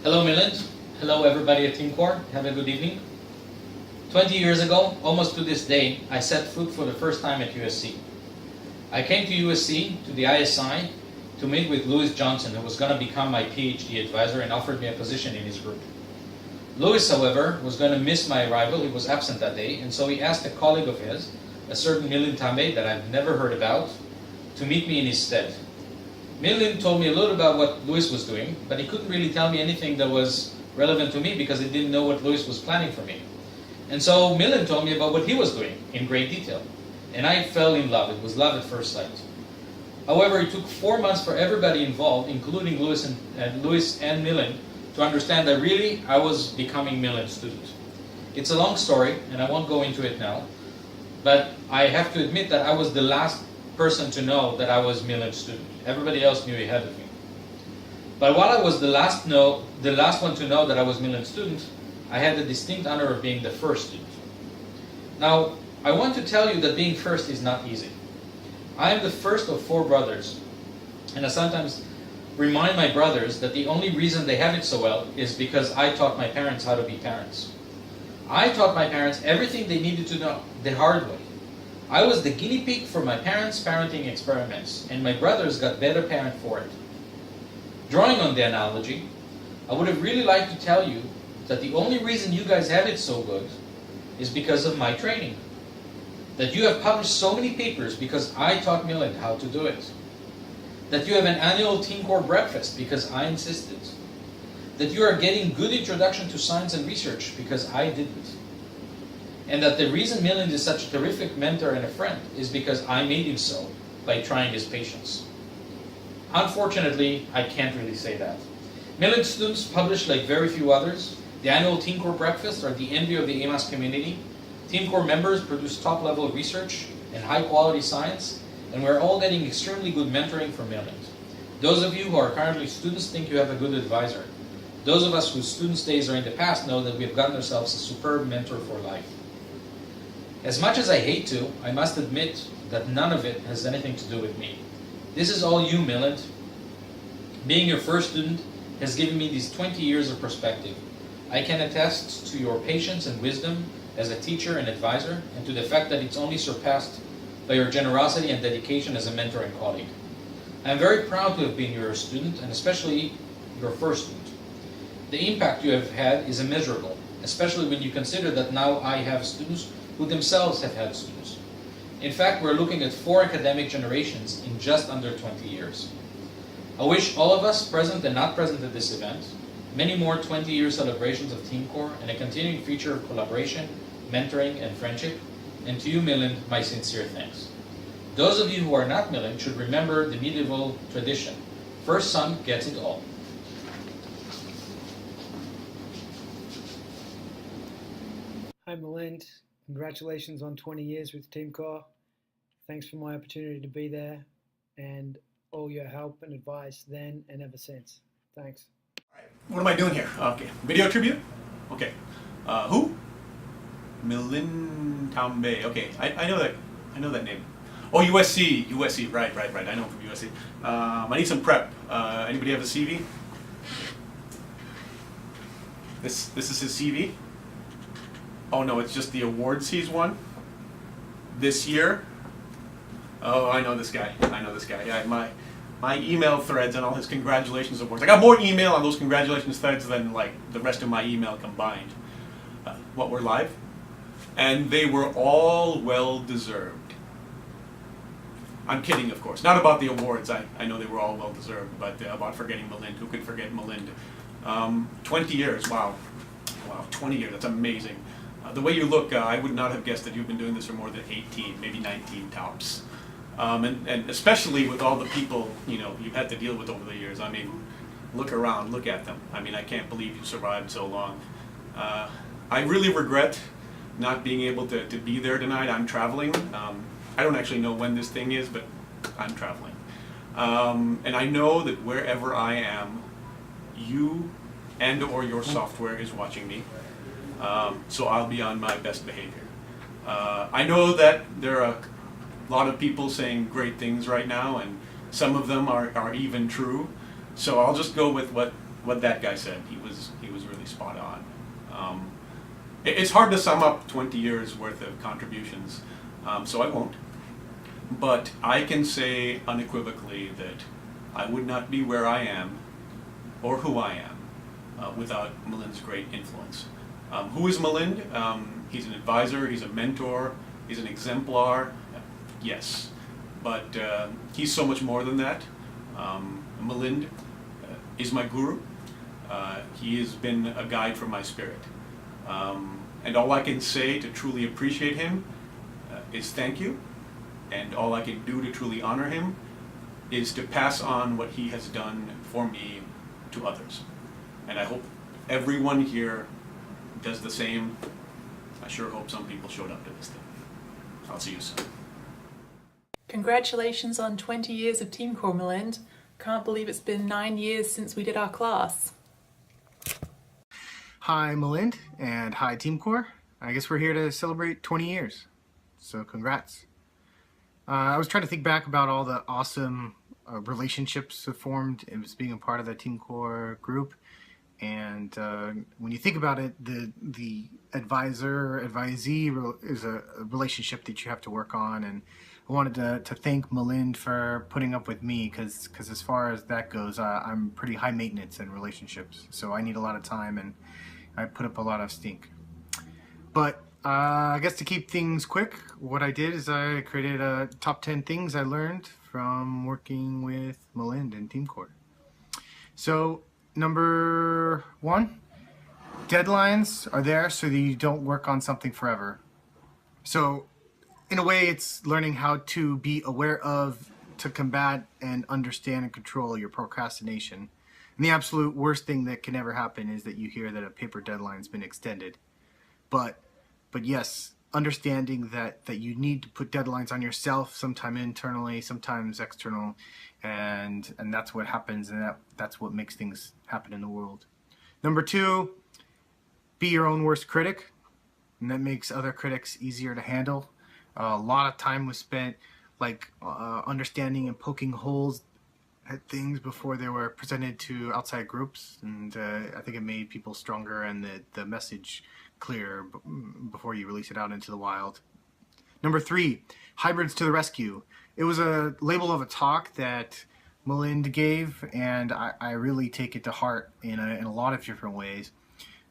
Hello, Milind. Hello, everybody at Teamcore. Have a good evening. 20 years ago, almost to this day, I set foot for the first time at USC. I came to USC, to the ISI, to meet with Louis Johnson, who was going to become my PhD advisor and offered me a position in his group. Louis, however, was going to miss my arrival. He was absent that day, and so he asked a colleague of his, a certain Milind Tambe that I've never heard about, to meet me in his stead. Milind told me a little about what Louis was doing, but he couldn't really tell me anything that was relevant to me because he didn't know what Louis was planning for me. And so Milind told me about what he was doing in great detail. And I fell in love. It was love at first sight. However, it took 4 months for everybody involved, including Louis and Milind, to understand that really I was becoming Milind's student. It's a long story, and I won't go into it now, but I have to admit that I was the last person to know that I was Milind's student. Everybody else knew ahead of me. But while I was the last one to know that I was Milind's student, I had the distinct honor of being the first student. Now, I want to tell you that being first is not easy. I am the first of 4 brothers, and I sometimes remind my brothers that the only reason they have it so well is because I taught my parents how to be parents. I taught my parents everything they needed to know, the hard way. I was the guinea pig for my parents' parenting experiments, and my brothers got better parent for it. Drawing on the analogy, I would have really liked to tell you that the only reason you guys have it so good is because of my training. That you have published so many papers because I taught Milind how to do it. That you have an annual Teamcore breakfast because I insisted. That you are getting good introduction to science and research because I didn't. And that the reason Milind is such a terrific mentor and a friend is because I made him so by trying his patience. Unfortunately, I can't really say that. Milind students publish like very few others. The annual Teamcore breakfasts are the envy of the AMAS community. Teamcore members produce top-level research and high-quality science, and we're all getting extremely good mentoring from Milind. Those of you who are currently students think you have a good advisor. Those of us whose students' days are in the past know that we have gotten ourselves a superb mentor for life. As much as I hate to, I must admit that none of it has anything to do with me. This is all you, Milind. Being your first student has given me these 20 years of perspective. I can attest to your patience and wisdom as a teacher and advisor, and to the fact that it's only surpassed by your generosity and dedication as a mentor and colleague. I am very proud to have been your student, and especially your first student. The impact you have had is immeasurable, especially when you consider that now I have students who themselves have had students. In fact, we're looking at 4 academic generations in just under 20 years. I wish all of us, present and not present at this event, many more 20-year celebrations of Teamcore and a continuing future of collaboration, mentoring, and friendship. And to you, Milind, my sincere thanks. Those of you who are not Milind should remember the medieval tradition. First son gets it all. Hi, Milind. Congratulations on 20 years with Teamcore. Thanks for my opportunity to be there and all your help and advice then and ever since. Thanks. All right. What am I doing here? Okay, video tribute? Okay. Who? Milind Tambe. Okay, I know that name. Oh, USC, right. I know him from USC. I need some prep. Anybody have a CV? This is his CV? Oh no, it's just the awards he's won this year. Oh, I know this guy. Yeah, my email threads and all his congratulations awards. I got more email on those congratulations threads than like the rest of my email combined. What were live? And they were all well deserved. I'm kidding, of course. Not about the awards. I know they were all well deserved, but about forgetting Milind. Who could forget Milind? 20 years. Wow, 20 years. That's amazing. The way you look, I would not have guessed that you've been doing this for more than 18, maybe 19 tops. And especially with all the people you've had to deal with over the years. I mean, look around, look at them. I mean, I can't believe you survived so long. I really regret not being able to be there tonight. I'm traveling. I don't actually know when this thing is, but I'm traveling. And I know that wherever I am, you and or your software is watching me. So I'll be on my best behavior. I know that there are a lot of people saying great things right now, and some of them are even true. So I'll just go with what what that guy said. He was really spot on. It's hard to sum up 20 years worth of contributions, so I won't. But I can say unequivocally that I would not be where I am or who I am without Milind's great influence. Who is Milind? He's an advisor, he's a mentor, he's an exemplar, yes. But he's so much more than that. Milind is my guru. He has been a guide for my spirit. And all I can say to truly appreciate him is thank you. And all I can do to truly honor him is to pass on what he has done for me to others. And I hope everyone here does the same. I sure hope some people showed up to this thing. I'll see you soon. Congratulations on 20 years of Teamcore, Milind. Can't believe it's been 9 years since we did our class. Hi Milind, and hi Teamcore. I guess we're here to celebrate 20 years, so congrats. I was trying to think back about all the awesome relationships that formed as being a part of the Teamcore group, and when you think about it, the advisor-advisee is a relationship that you have to work on, and I wanted to thank Milind for putting up with me, because as far as that goes, I'm pretty high maintenance in relationships, so I need a lot of time and I put up a lot of stink. But I guess to keep things quick, what I did is I created a top 10 things I learned from working with Milind and Teamcore. So number 1, deadlines are there so that you don't work on something forever. So in a way, it's learning how to be aware of, to combat and understand and control your procrastination. And the absolute worst thing that can ever happen is that you hear that a paper deadline's been extended. But yes, understanding that you need to put deadlines on yourself, sometimes internally, sometimes external, and that's what happens, and that's what makes things happen in the world. Number 2, be your own worst critic, and that makes other critics easier to handle. A lot of time was spent understanding and poking holes at things before they were presented to outside groups, and I think it made people stronger and the message clearer before you release it out into the wild. Number 3, hybrids to the rescue. It was a label of a talk that Milind gave, and I really take it to heart in a lot of different ways.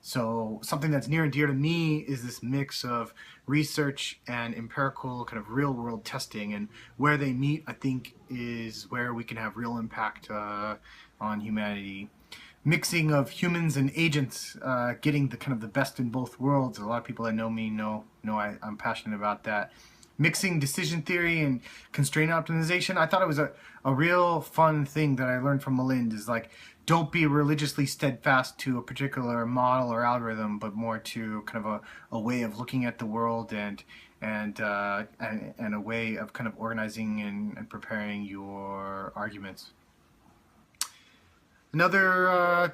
So something that's near and dear to me is this mix of research and empirical kind of real world testing, and where they meet, I think, is where we can have real impact on humanity. Mixing of humans and agents, getting the kind of the best in both worlds. A lot of people that know me know I'm passionate about that. Mixing decision theory and constraint optimization. I thought it was a real fun thing that I learned from Milind, is don't be religiously steadfast to a particular model or algorithm, but more to kind of a way of looking at the world and a way of kind of organizing and preparing your arguments. Another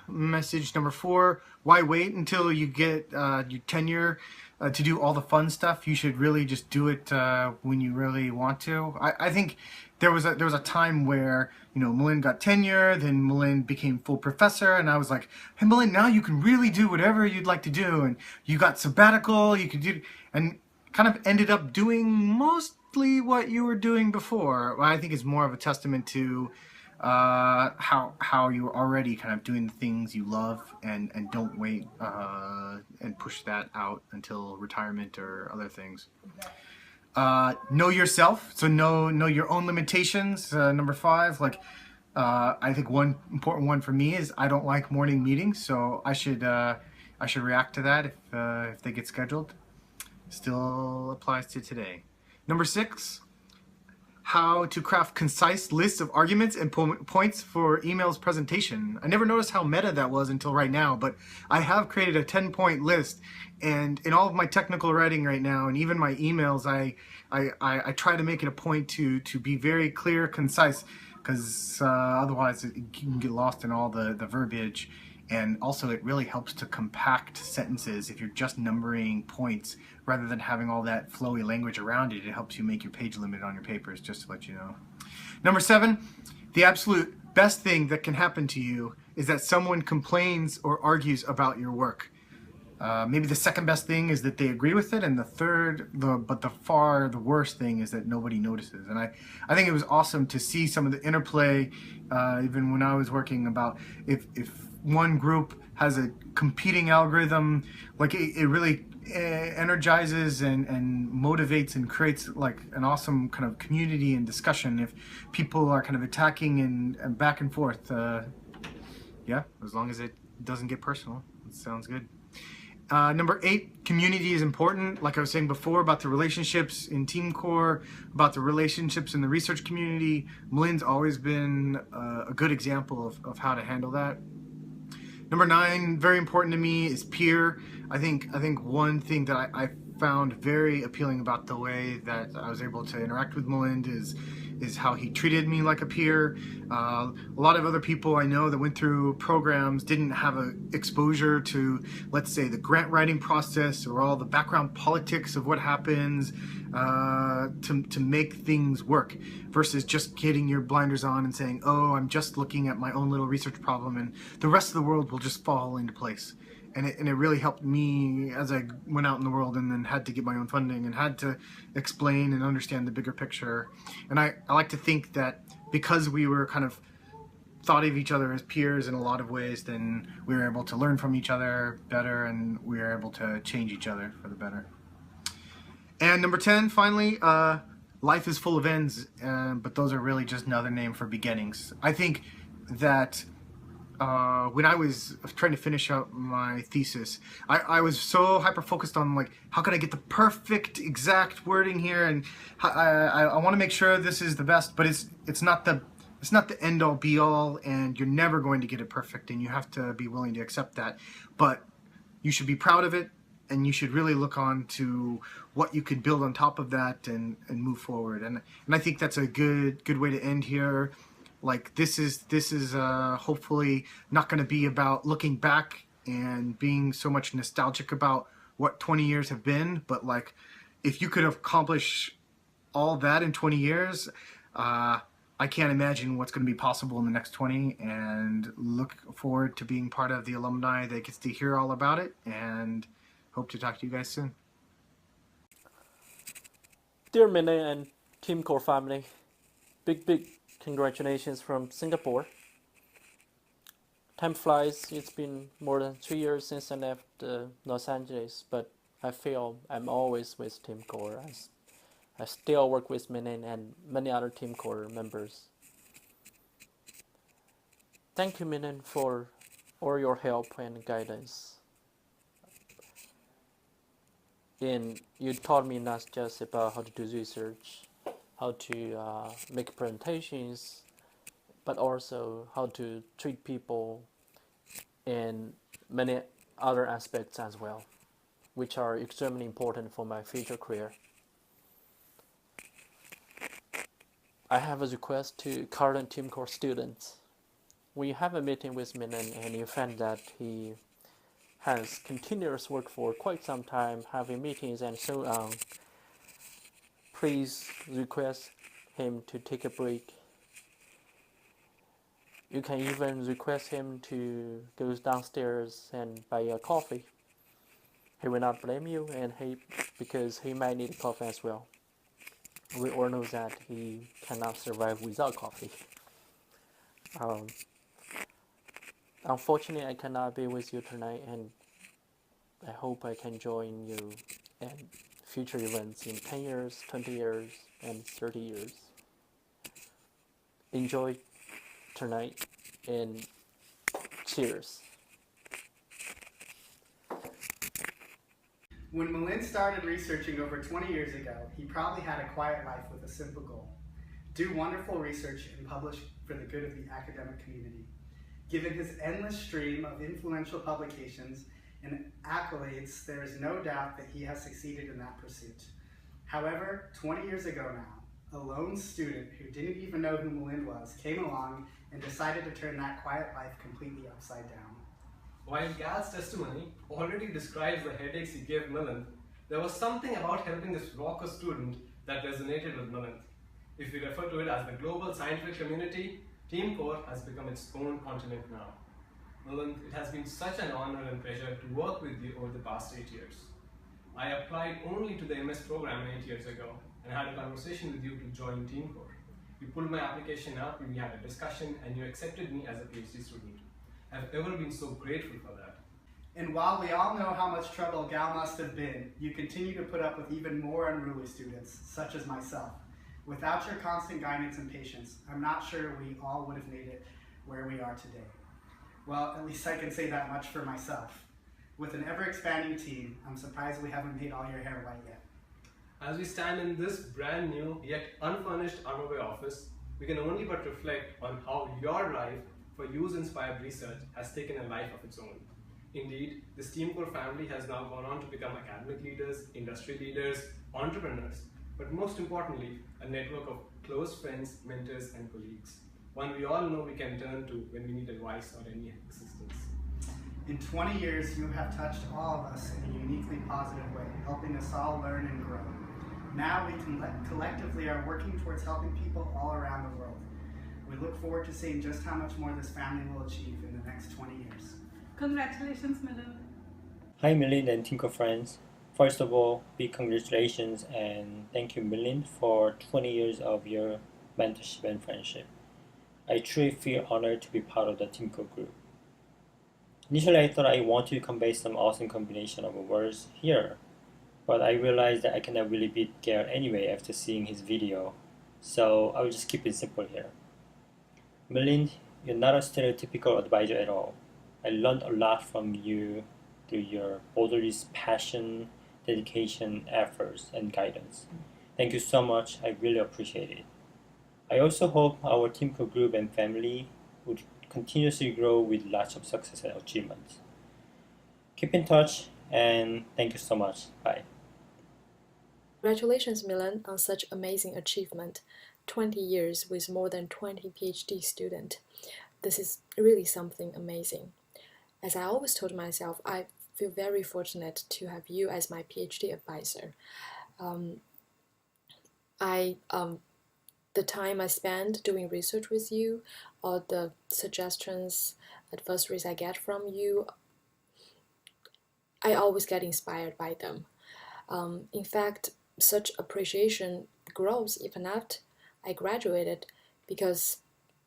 message, number 4, why wait until you get your tenure to do all the fun stuff? You should really just do it when you really want to. I think there was a time where, Milind got tenure, then Milind became full professor, and I was like, hey Milind, now you can really do whatever you'd like to do, and you got sabbatical, you could do, and kind of ended up doing mostly what you were doing before. I think is more of a testament to how you're already kind of doing the things you love, and don't wait and push that out until retirement or other things. Know yourself, so know your own limitations. Number 5, I think one important one for me is I don't like morning meetings, so I should react to that if they get scheduled. Still applies to today. Number 6, how to craft concise lists of arguments and points for emails presentation. I never noticed how meta that was until right now, but I have created a 10-point list, and in all of my technical writing right now, and even my emails, I try to make it a point to be very clear, concise, because otherwise you can get lost in all the verbiage. And also it really helps to compact sentences if you're just numbering points rather than having all that flowy language around it. It helps you make your page limit on your papers, just to let you know. Number 7, the absolute best thing that can happen to you is that someone complains or argues about your work. Maybe the second best thing is that they agree with it, and the third, the worst thing is that nobody notices. And I think it was awesome to see some of the interplay, even when I was working, about if one group has a competing algorithm, like it really energizes and motivates and creates like an awesome kind of community and discussion if people are kind of attacking and back and forth. Yeah, as long as it doesn't get personal, it sounds good. Number 8, community is important. Like I was saying before about the relationships in Teamcore, about the relationships in the research community, Melind's always been a good example of how to handle that. Number 9, very important to me, is peer. I think one thing that I found very appealing about the way that I was able to interact with Melind is how he treated me like a peer. A lot of other people I know that went through programs didn't have a exposure to, let's say, the grant writing process or all the background politics of what happens to make things work, versus just getting your blinders on and saying, oh, I'm just looking at my own little research problem and the rest of the world will just fall into place. And it really helped me as I went out in the world and then had to get my own funding and had to explain and understand the bigger picture. And I like to think that because we were kind of thought of each other as peers in a lot of ways, then we were able to learn from each other better, and we were able to change each other for the better. And number 10, finally, life is full of ends, but those are really just another name for beginnings. I think that when I was trying to finish out my thesis, I was so hyper-focused on like, how can I get the perfect exact wording here, and I want to make sure this is the best, but it's not the end-all be-all, and you're never going to get it perfect, and you have to be willing to accept that. But you should be proud of it, and you should really look on to what you could build on top of that and move forward. And I think that's a good way to end here. Like this is hopefully not going to be about looking back and being so much nostalgic about what 20 years have been, but like if you could accomplish all that in 20 years, I can't imagine what's going to be possible in the next 20, and look forward to being part of the alumni that gets to hear all about it, and hope to talk to you guys soon. Dear Mene and Teamcore family, big congratulations from Singapore. Time flies. It's been more than 3 years since I left Los Angeles, but I feel I'm always with Teamcore. I still work with Mene and many other Teamcore members. Thank you, Mene, for all your help and guidance. And you taught me not just about how to do research, how to make presentations, but also how to treat people and many other aspects as well, which are extremely important for my future career. I have a request to current Teamcore students. When you have a meeting with Menen and you find that he has continuous work for quite some time, having meetings and so on, please request him to take a break. You can even request him to go downstairs and buy a coffee. He will not blame you, and because he might need coffee as well. We all know that he cannot survive without coffee. Unfortunately, I cannot be with you tonight, and I hope I can join you at future events in 10 years, 20 years, and 30 years. Enjoy tonight, and cheers. When Melind started researching over 20 years ago, he probably had a quiet life with a simple goal: do wonderful research and publish for the good of the academic community. Given his endless stream of influential publications and accolades, there is no doubt that he has succeeded in that pursuit. However, 20 years ago now, a lone student who didn't even know who Melind was came along and decided to turn that quiet life completely upside down. While Gal's testimony already describes the headaches he gave Melind, there was something about helping this raucous student that resonated with Melind. If we refer to it as the global scientific community, Teamcore has become its own continent now. Milind, it has been such an honor and pleasure to work with you over the past 8 years. I applied only to the MS program 8 years ago and had a conversation with you to join Teamcore. You pulled my application up, we had a discussion, and you accepted me as a PhD student. I've ever been so grateful for that. And while we all know how much trouble Gal must have been, you continue to put up with even more unruly students, such as myself. Without your constant guidance and patience, I'm not sure we all would have made it where we are today. Well, at least I can say that much for myself. With an ever-expanding team, I'm surprised we haven't made all your hair white yet. As we stand in this brand new yet unfurnished Armorway office, we can only but reflect on how your drive for use-inspired research has taken a life of its own. Indeed, this Teamcore family has now gone on to become academic leaders, industry leaders, entrepreneurs, but most importantly, a network of close friends, mentors, and colleagues. One we all know we can turn to when we need advice or any assistance. In 20 years, you have touched all of us in a uniquely positive way, helping us all learn and grow. Now we collectively are working towards helping people all around the world. We look forward to seeing just how much more this family will achieve in the next 20 years. Congratulations, Milind. Hi Milind and Teamcore friends. First of all, big congratulations and thank you Milind for 20 years of your mentorship and friendship. I truly feel honored to be part of the Teamcore group. Initially I thought I wanted to convey some awesome combination of words here, but I realized that I cannot really beat Gail anyway after seeing his video, so I will just keep it simple here. Milind, you're not a stereotypical advisor at all. I learned a lot from you through your boldness, passion, dedication, efforts, and guidance. Thank you so much. I really appreciate it. I also hope our Teamcore group and family would continuously grow with lots of success and achievements. Keep in touch and thank you so much. Bye. Congratulations, Milind, on such amazing achievement. 20 years with more than 20 PhD students. This is really something amazing. As I always told myself, I feel very fortunate to have you as my PhD advisor. The time I spend doing research with you, or the suggestions, advisories I get from you, I always get inspired by them. In fact, such appreciation grows even after I graduated because,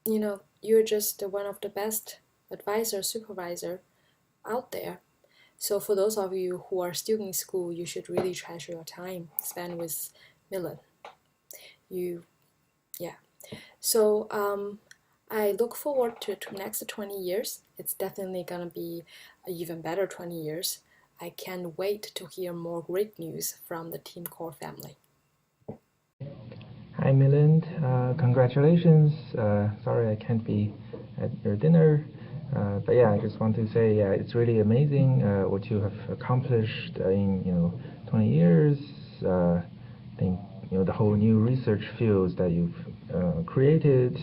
you're just one of the best advisor, supervisor out there. So for those of you who are still in school, you should really treasure your time spent with Milind. So I look forward to the next 20 years. It's definitely gonna be an even better 20 years. I can't wait to hear more great news from the Teamcore family. Hi Milind, congratulations. Sorry I can't be at your dinner, but yeah, I just want to say it's really amazing what you have accomplished in 20 years. I think the whole new research fields that you've created,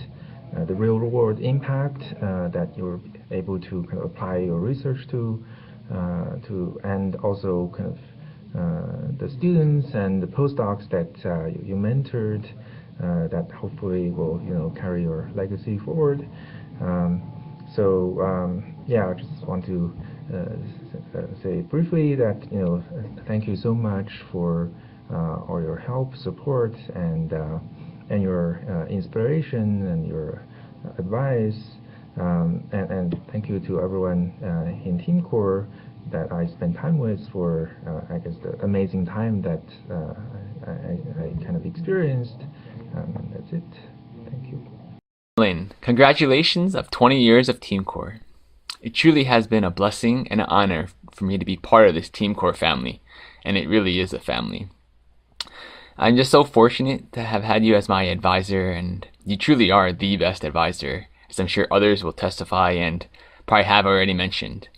the real world impact that you're able to kind of apply your research to, and also kind of the students and the postdocs that you mentored, that hopefully will carry your legacy forward. Yeah, I just want to say briefly that thank you so much for all your help, support, and your inspiration and your advice, and thank you to everyone in Teamcore that I spent time with for I guess the amazing time that I kind of experienced. That's it. Thank you. Lynn, congratulations of 20 years of Teamcore. It truly has been a blessing and an honor for me to be part of this Teamcore family, and it really is a family. I'm just so fortunate to have had you as my advisor, and you truly are the best advisor, as I'm sure others will testify and probably have already mentioned.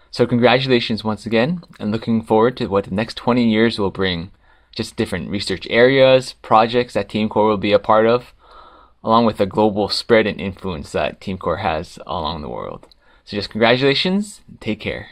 So congratulations once again, and looking forward to what the next 20 years will bring. Just different research areas, projects that Teamcore will be a part of, along with the global spread and influence that Teamcore has along the world. So just congratulations, and take care.